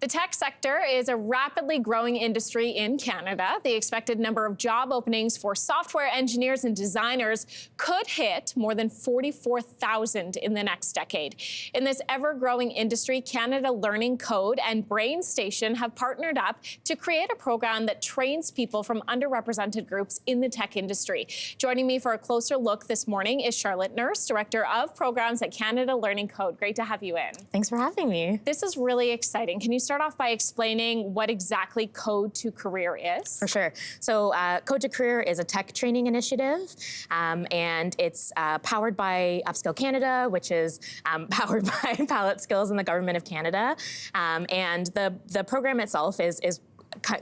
The tech sector is a rapidly growing industry in Canada. The expected number of job openings for software engineers and designers could hit more than 44,000 in the next decade. In this ever-growing industry, Canada Learning Code and BrainStation have partnered up to create a program that trains people from underrepresented groups in the tech industry. Joining me for a closer look this morning is Charlotte Nurse, Director of Programs at Canada Learning Code. Great to have you in. Thanks for having me. This is really exciting. Can you start off by explaining what exactly Code to Career is? For sure. So Code to Career is a tech training initiative, and it's powered by Upskill Canada, which is powered by Palette Skills and the Government of Canada. And the program itself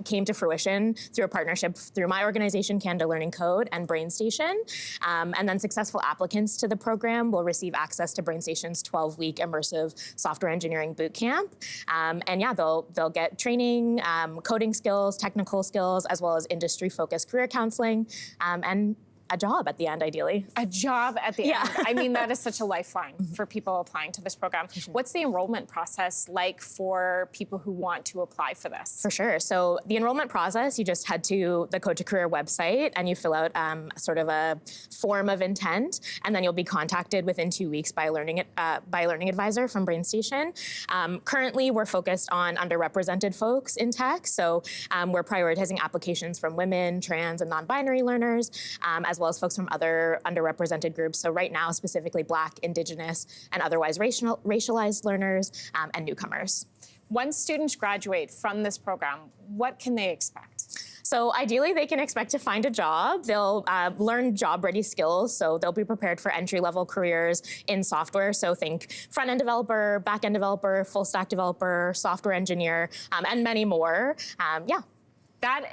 came to fruition through a partnership through my organization, Canada Learning Code, and BrainStation. And then successful applicants to the program will receive access to BrainStation's 12-week immersive software engineering bootcamp. And yeah, they'll get training, coding skills, technical skills, as well as industry-focused career counseling, and a job at the end, ideally. A job at the end. I mean, that is such a lifeline for people applying to this program. Sure. What's the enrollment process like for people who want to apply for this? For sure. So the enrollment process, you just head to the Code to Career website and you fill out sort of a form of intent, and then you'll be contacted within 2 weeks by a learning advisor from BrainStation. Currently, we're focused on underrepresented folks in tech, so we're prioritizing applications from women, trans, and non-binary learners, as well as folks from other underrepresented groups. So right now, specifically Black, Indigenous, and otherwise racialized learners and newcomers. Once students graduate from this program, what can they expect? So ideally, they can expect to find a job. They'll learn job-ready skills, so they'll be prepared for entry-level careers in software. So think front-end developer, back-end developer, full-stack developer, software engineer, and many more. Yeah.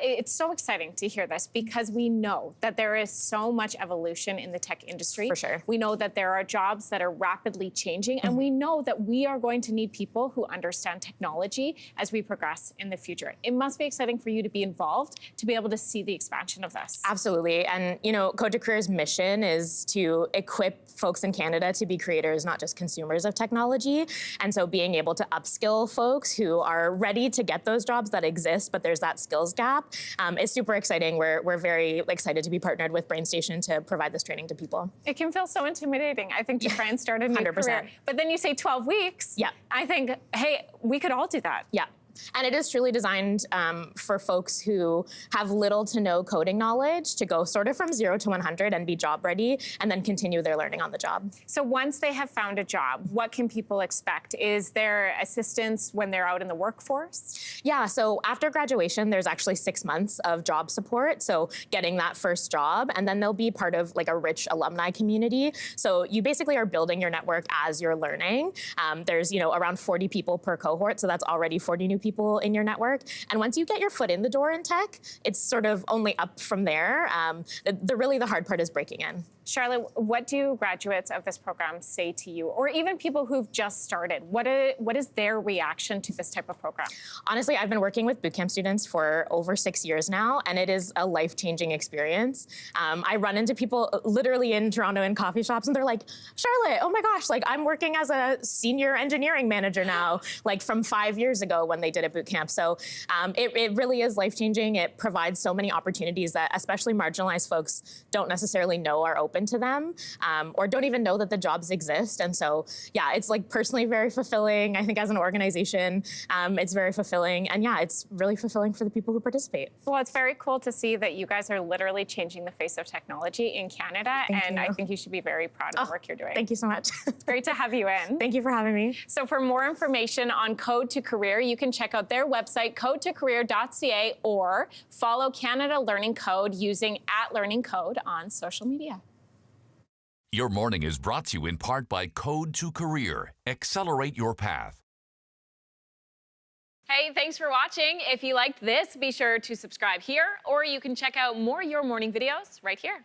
It's so exciting to hear this because we know that there is so much evolution in the tech industry. For sure. We know that there are jobs that are rapidly changing, and we know that we are going to need people who understand technology as we progress in the future. It must be exciting for you to be involved, to be able to see the expansion of this. Absolutely. And, you know, Code to Career's mission is to equip folks in Canada to be creators, not just consumers of technology. And so being able to upskill folks who are ready to get those jobs that exist, but there's that skills gap, is super exciting. We're very excited to be partnered with BrainStation to provide this training to people. It can feel so intimidating, I think, to try and start a new 100%. career. But then you say 12 weeks. Yeah. I think, hey, we could all do that. Yeah. And it is truly designed for folks who have little to no coding knowledge to go sort of from 0 to 100 and be job ready, and then continue their learning on the job. So once they have found a job, what can people expect? Is there assistance when they're out in the workforce? Yeah, so after graduation, there's actually 6 months of job support, so getting that first job, and then they'll be part of like a rich alumni community. So you basically are building your network as you're learning. There's, you know, around 40 people per cohort, so that's already 40 new people in your network. And once you get your foot in the door in tech, it's sort of only up from there. Really the hard part is breaking in. Charlotte, what do graduates of this program say to you, or even people who've just started? What is their reaction to this type of program? Honestly, I've been working with bootcamp students for over 6 years now, and it is a life-changing experience. I run into people literally in Toronto in coffee shops, and they're like, Charlotte, oh my gosh, like I'm working as a senior engineering manager now, like from 5 years ago when they did a bootcamp. So it really is life-changing. It provides so many opportunities that especially marginalized folks don't necessarily know are open to them, or don't even know that the jobs exist. And so, yeah, it's like personally very fulfilling. I think as an organization, it's very fulfilling. And yeah, it's really fulfilling for the people who participate. Well, it's very cool to see that you guys are literally changing the face of technology in Canada. And I think you should be very proud of the work you're doing. Thank you so much. It's great to have you in. Thank you for having me. So for more information on Code to Career, you can check out their website, codetocareer.ca, or follow Canada Learning Code using @LearningCode on social media. Your morning is brought to you in part by Code to Career. Accelerate your path. Hey, thanks for watching. If you liked this, be sure to subscribe here, or you can check out more Your Morning videos right here.